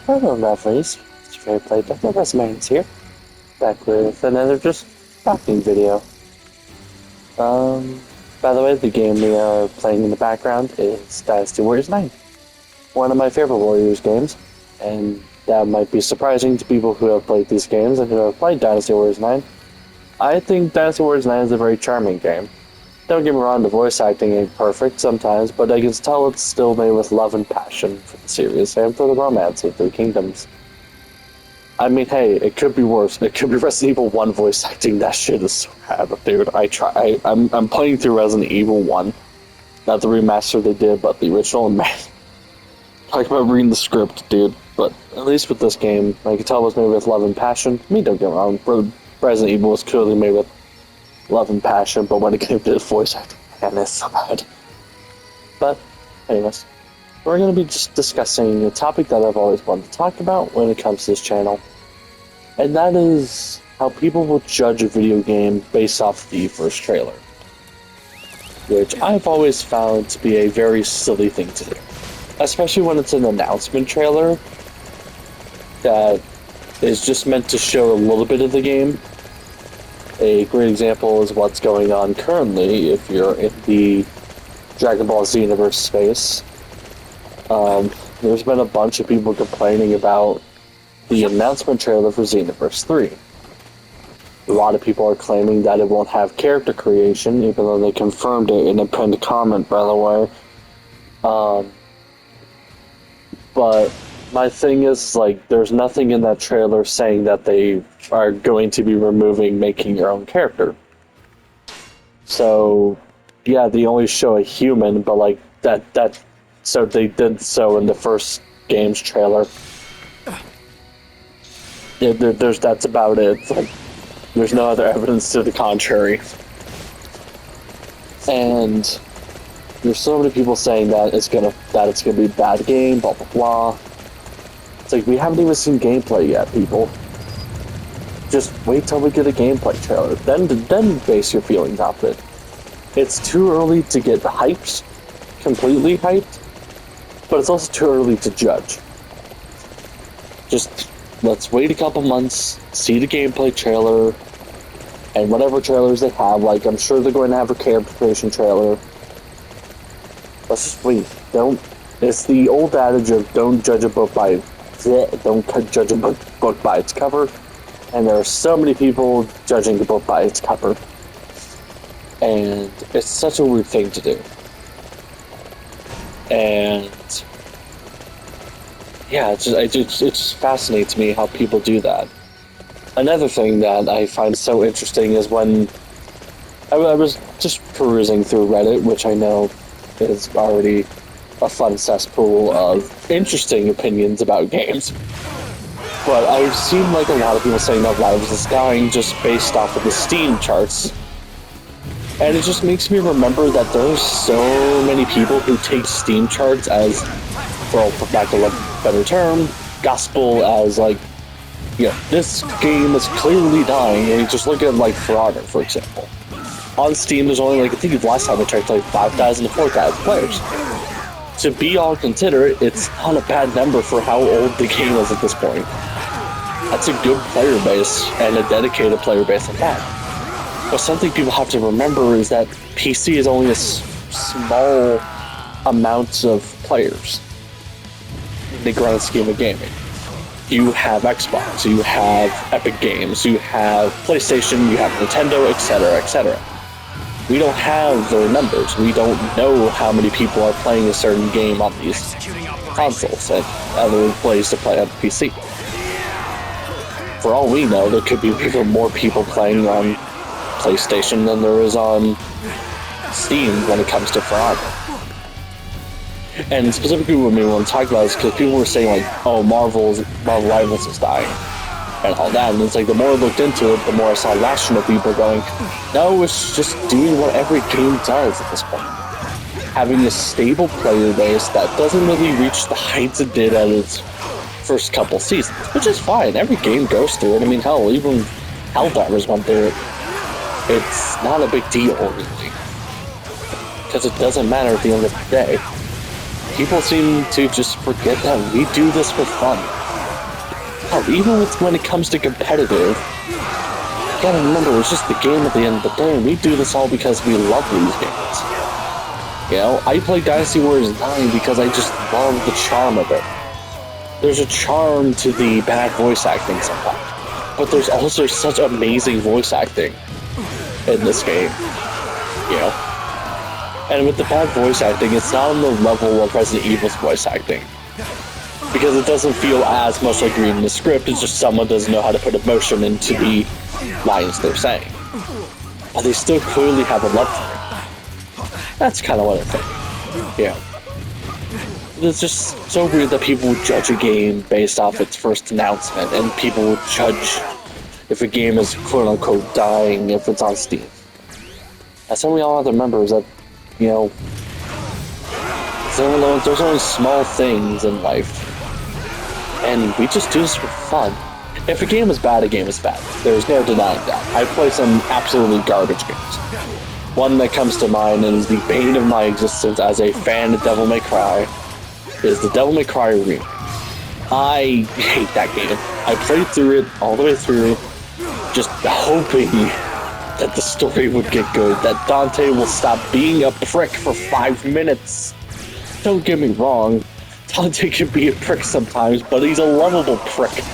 Hello, lovelies. It's your favorite play Dr. Rosmarinus here, back with another just talking video. By the way, the game we are playing in the background is Dynasty Warriors 9, one of my favorite Warriors games, and that might be surprising to people who have played these games and who have played Dynasty Warriors 9. I think Dynasty Warriors 9 is a very charming game. Don't get me wrong, the voice acting ain't perfect sometimes, but I can tell it's still made with love and passion for the series and for the romance of the kingdoms. I mean, hey, it could be worse. It could be Resident Evil 1 voice acting. That shit is so bad, dude. I'm playing through Resident Evil 1. Not the remaster they did, but the original. Man, talk about reading the script, dude. But at least with this game, I can tell it was made with love and passion. I mean, don't get me wrong. Resident Evil was clearly made with love and passion, but when it came to voice acting, man, it's so bad. But, anyways, we're going to be just discussing a topic that I've always wanted to talk about when it comes to this channel. And that is how people will judge a video game based off the first trailer. Which I've always found to be a very silly thing to do. Especially when it's an announcement trailer that is just meant to show a little bit of the game. A great example is what's going on currently if you're in the Dragon Ball Z universe space. There's been a bunch of people complaining about the announcement trailer for Xenoverse 3. A lot of people are claiming that it won't have character creation, even though they confirmed it in a pinned comment, by the way. But my thing is, like, there's nothing in that trailer saying that they are going to be removing making your own character. So, yeah, they only show a human, but, like, so they did so in the first game's trailer. Yeah, that's about it. It's like, there's no other evidence to the contrary. And there's so many people saying that it's gonna be a bad game, blah blah blah. It's like, we haven't even seen gameplay yet, people. Just wait till we get a gameplay trailer, then base your feelings off it. It's too early to get hyped, completely hyped, but it's also too early to judge. Just let's wait a couple months, see the gameplay trailer, and whatever trailers they have. Like, I'm sure they're going to have a character creation trailer. Let's just wait. It's the old adage of don't judge a book by its cover, and there are so many people judging the book by its cover, and it's such a weird thing to do. And yeah, it just fascinates me how people do that. Another thing that I find so interesting is when I was just perusing through Reddit, which I know is already a fun cesspool of interesting opinions about games. But I've seen, like, a lot of people saying that Lives is dying just based off of the Steam charts. And it just makes me remember that there's so many people who take Steam charts as, well, for lack of a better term, gospel, as, like, yeah, this game is clearly dying. And you just look at, like, For Honor, for example. On Steam, there's only, like, I think the last time I checked, like, 5,000 to 4,000 players. To be all considered, it's not a bad number for how old the game is at this point. That's a good player base, and a dedicated player base at that. But something people have to remember is that PC is only a small amount of players in the grand scheme of gaming. You have Xbox, you have Epic Games, you have PlayStation, you have Nintendo, etc., etc. We don't have their numbers. We don't know how many people are playing a certain game on these consoles and other ways to play on the PC. For all we know, there could be even more people playing on PlayStation than there is on Steam when it comes to For Honor. And specifically what we want to talk about is because people were saying, like, oh, Marvel Rivals is dying and all that, and it's like, the more I looked into it, the more I saw rational people going, no, it's just doing what every game does at this point. Having a stable player base that doesn't really reach the heights it did at its first couple seasons, which is fine. Every game goes through it. I mean, hell, even Helldivers went through it. It's not a big deal, really, because it doesn't matter at the end of the day. People seem to just forget that we do this for fun. Hell, even when it comes to competitive, you gotta remember it's just the game at the end of the day. We do this all because we love these games. You know, I play Dynasty Warriors 9 because I just love the charm of it. There's a charm to the bad voice acting sometimes, but there's also such amazing voice acting in this game, you know? And with the bad voice acting, it's not on the level of Resident Evil's voice acting, because it doesn't feel as much like reading the script. It's just someone doesn't know how to put emotion into the lines they're saying, but they still clearly have a love for it. That's kind of what I think. Yeah. It's just so weird that people would judge a game based off its first announcement, and people would judge if a game is quote-unquote dying if it's on Steam. That's what we all have to remember, is that, you know, there's only small things in life, and we just do this for fun. If a game is bad, a game is bad. There's no denying that. I play some absolutely garbage games. One that comes to mind and is the bane of my existence as a fan of Devil May Cry is the Devil May Cry remake. I hate that game. I played through it all the way through, just hoping that the story would get good, that Dante will stop being a prick for 5 minutes. Don't get me wrong, Dante can be a prick sometimes, but he's a lovable prick.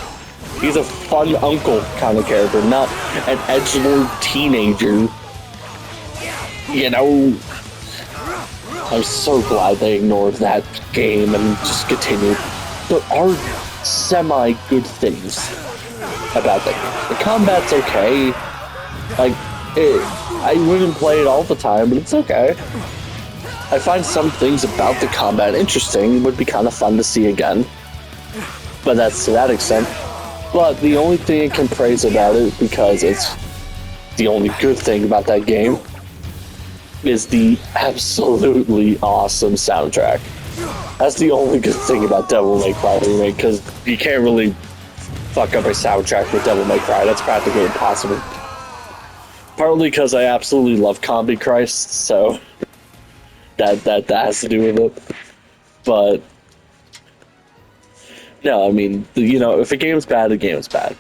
He's a fun uncle kind of character, not an edgelord teenager. You know, I'm so glad they ignored that game and just continued. There are semi-good things about that game. The combat's okay. Like, I wouldn't play it all the time, but it's okay. I find some things about the combat interesting. It would be kind of fun to see again. But that's to that extent. But the only thing I can praise about it, because it's the only good thing about that game, is the absolutely awesome soundtrack. That's the only good thing about Devil May Cry Remake, because you can't really fuck up a soundtrack with Devil May Cry. That's practically impossible. Partly because I absolutely love Combi Christ, so that has to do with it. But no, I mean, you know, if a game's bad, a game's bad.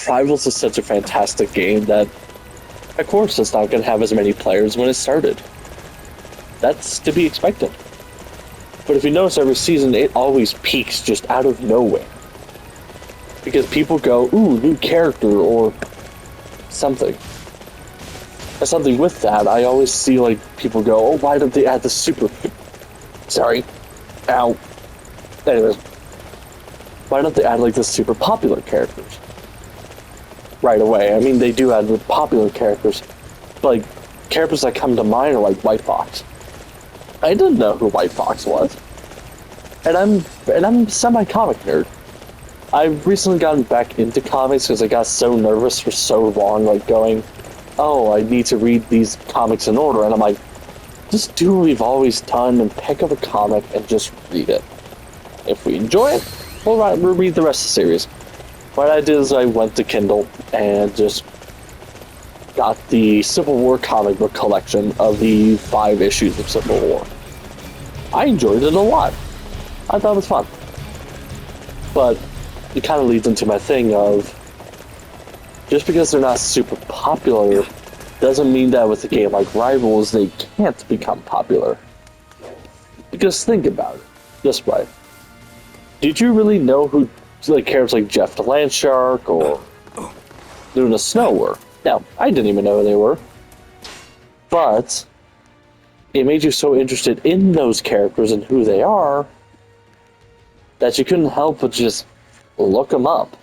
Rivals is such a fantastic game that, of course, it's not going to have as many players when it started. That's to be expected. But if you notice, every season, it always peaks just out of nowhere. Because people go, ooh, new character, or something. And something with that, I always see, like, people go, oh, why don't they add the super... Sorry. Ow. Anyways. Why don't they add, like, the super popular characters right away? I mean, they do add the popular characters, but, like, characters that come to mind are, like, White Fox. I didn't know who White Fox was. And I'm semi-comic nerd. I've recently gotten back into comics because I got so nervous for so long, like, going, oh, I need to read these comics in order, and I'm like, just do what we've always done and pick up a comic and just read it. If we enjoy it, we'll read the rest of the series. What I did is I went to Kindle and just got the Civil War comic book collection of the 5 issues of Civil War. I enjoyed it a lot. I thought it was fun. But it kind of leads into my thing of, just because they're not super popular doesn't mean that with a game like Rivals they can't become popular. Because think about it this way. Did you really know who like characters like Jeff the Landshark or Luna Snow were? Now, I didn't even know who they were. But it made you so interested in those characters and who they are that you couldn't help but just look them up.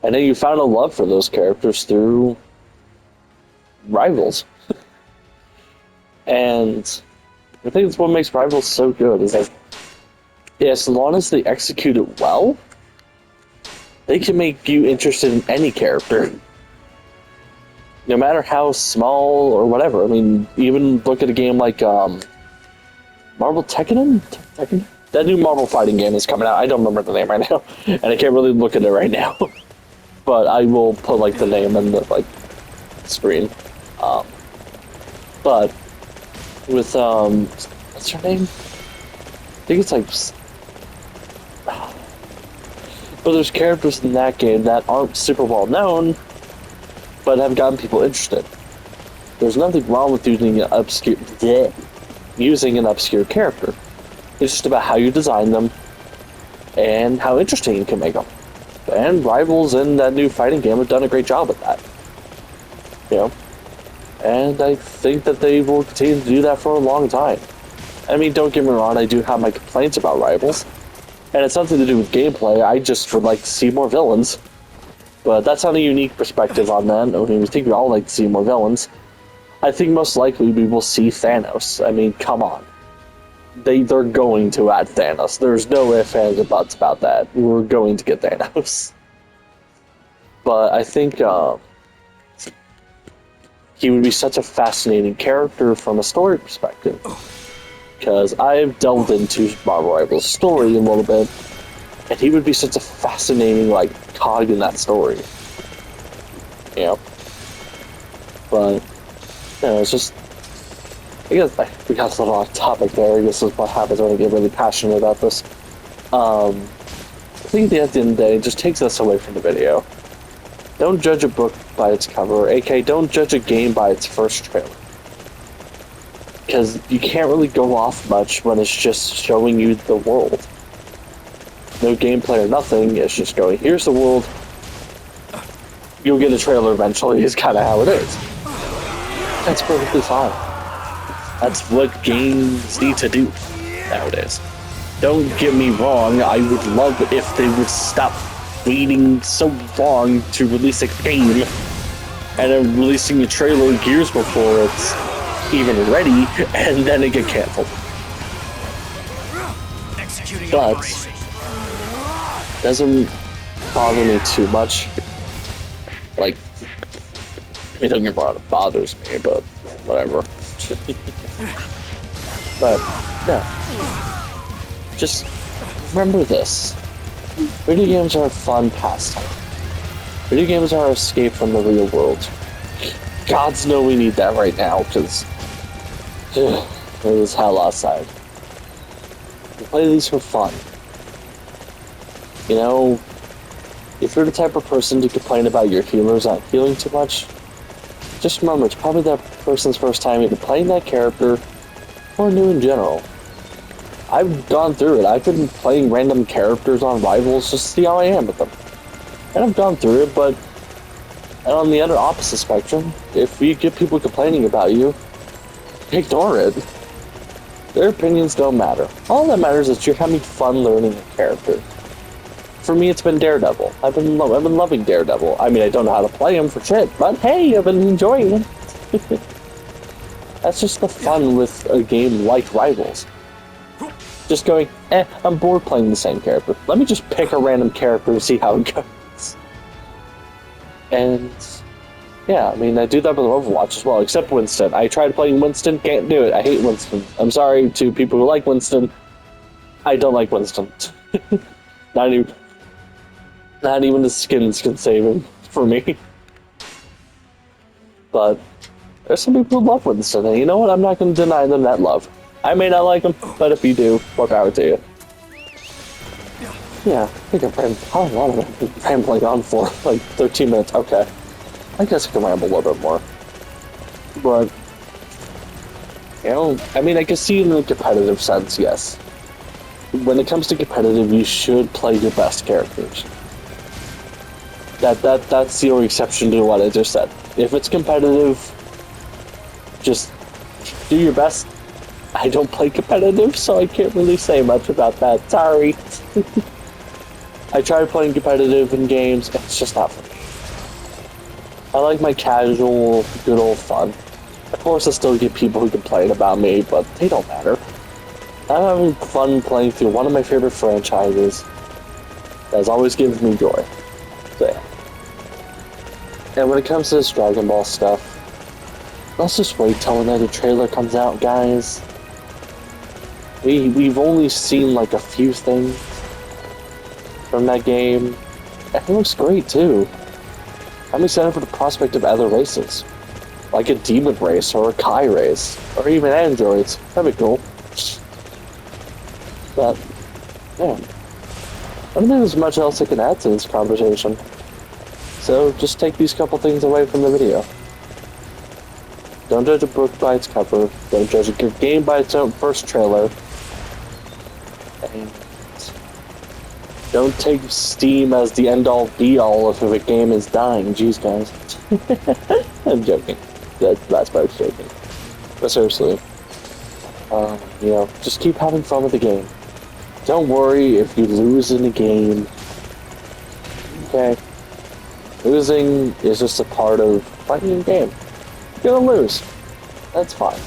And then you found a love for those characters through Rivals. And I think that's what makes Rivals so good, is that as long as they execute it well, they can make you interested in any character. No matter how small or whatever. I mean, even look at a game like Marvel Tekken? That new Marvel fighting game is coming out. I don't remember the name right now, and I can't really look at it right now. But I will put like the name in the like screen. But with what's her name? I think it's like But there's characters in that game that aren't super well known, but have gotten people interested. There's nothing wrong with using an obscure character. It's just about how you design them and how interesting you can make them. And Rivals in that new fighting game have done a great job with that. You know? And I think that they will continue to do that for a long time. I mean, don't get me wrong, I do have my complaints about Rivals. And it's nothing to do with gameplay, I just would like to see more villains. But that's not a unique perspective on that. I mean, we think we all like to see more villains. I think most likely we will see Thanos. I mean, come on. They're going to add Thanos. There's no ifs, ands, or buts about that. We're going to get Thanos. But I think he would be such a fascinating character from a story perspective. Because I've delved into Marvel Rivals' story a little bit, and he would be such a fascinating, like, cog in that story. Yeah. But, you know, it's just... I guess we got a little off topic there. This is what happens when I get really passionate about this. I think at the end of the day, it just takes us away from the video. Don't judge a book by its cover, aka don't judge a game by its first trailer. Because you can't really go off much when it's just showing you the world. No gameplay or nothing, it's just going, here's the world. You'll get a trailer eventually, is kind of how it is. That's perfectly fine. That's what games need to do nowadays. Don't get me wrong, I would love if they would stop waiting so long to release a game and then releasing a trailer years before it's even ready and then it get canceled. But doesn't bother me too much. Like, I mean, don't get me wrong, it bothers me, but whatever. But yeah, just remember this: video games are a fun pastime. Video games are our escape from the real world. Gods know we need that right now, because it is hell outside. We play these for fun. You know, if you're the type of person to complain about your healers not healing too much, just remember, it's probably that person's first time either playing that character or new in general. I've gone through it. I've been playing random characters on Rivals just to see how I am with them. And I've gone through it, but on the other opposite spectrum, if you get people complaining about you, ignore it. Their opinions don't matter. All that matters is you're having fun learning a character. For me, it's been Daredevil. I've been loving Daredevil. I mean, I don't know how to play him for shit, but hey, I've been enjoying it. That's just the fun with a game like Rivals. Just going, I'm bored playing the same character. Let me just pick a random character and see how it goes. And yeah, I mean, I do that with Overwatch as well, except Winston. I tried playing Winston, can't do it. I hate Winston. I'm sorry to people who like Winston. I don't like Winston. Not even the skins can save him for me. But there's some people who love Winston, and you know what? I'm not going to deny them that love. I may not like him, but if you do, more power to you. Yeah, I think I've been rambling on for like 13 minutes. Okay. I guess I can ramble a little bit more. But, you know, I mean, I can see in the competitive sense, yes. When it comes to competitive, you should play your best characters. That's the only exception to what I just said. If it's competitive, just do your best. I don't play competitive, so I can't really say much about that. Sorry. I tried playing competitive in games, it's just not for me. I like my casual, good old fun. Of course, I still get people who complain about me, but they don't matter. I'm having fun playing through one of my favorite franchises that has always given me joy. So yeah. And when it comes to this Dragon Ball stuff, let's just wait till another trailer comes out, guys. We've only seen like a few things from that game. And it looks great too. I'm excited for the prospect of other races. Like a demon race or a Kai race. Or even androids. That'd be cool. But, yeah. I don't think there's much else I can add to this conversation. So just take these couple things away from the video. Don't judge a book by its cover. Don't judge a good game by its own first trailer. And don't take Steam as the end-all be-all if a game is dying. Jeez, guys. I'm joking. That's part joking. But seriously, just keep having fun with the game. Don't worry if you lose in a game. Okay? Losing is just a part of playing a game. You're gonna lose. That's fine.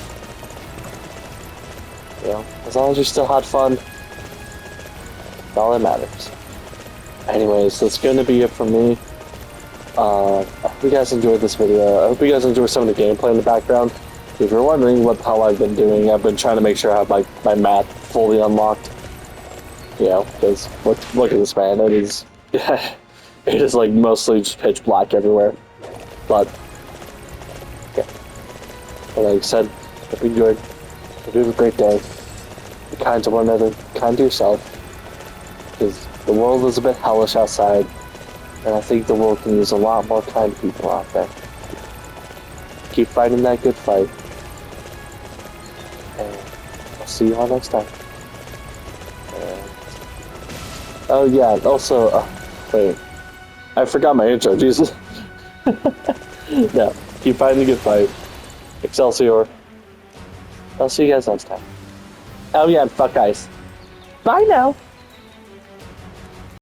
As long as you still had fun, that's all that matters. Anyways, that's gonna be it from me. I hope you guys enjoyed this video. I hope you guys enjoyed some of the gameplay in the background. If you're wondering what the hell I've been doing, I've been trying to make sure I have my map fully unlocked. Because look at this, man. It is it is like mostly just pitch black everywhere. But yeah. Like I said, hope you enjoyed. Hope you have a great day. Be kind to one another, kind to yourself. Because the world is a bit hellish outside, and I think the world can use a lot more kind people out there. Keep fighting that good fight. And I'll see you all next time. Oh yeah, also, wait. I forgot my intro, Jesus. No, keep fighting the good fight. Excelsior. I'll see you guys next time. Oh yeah, and fuck ice. Bye now.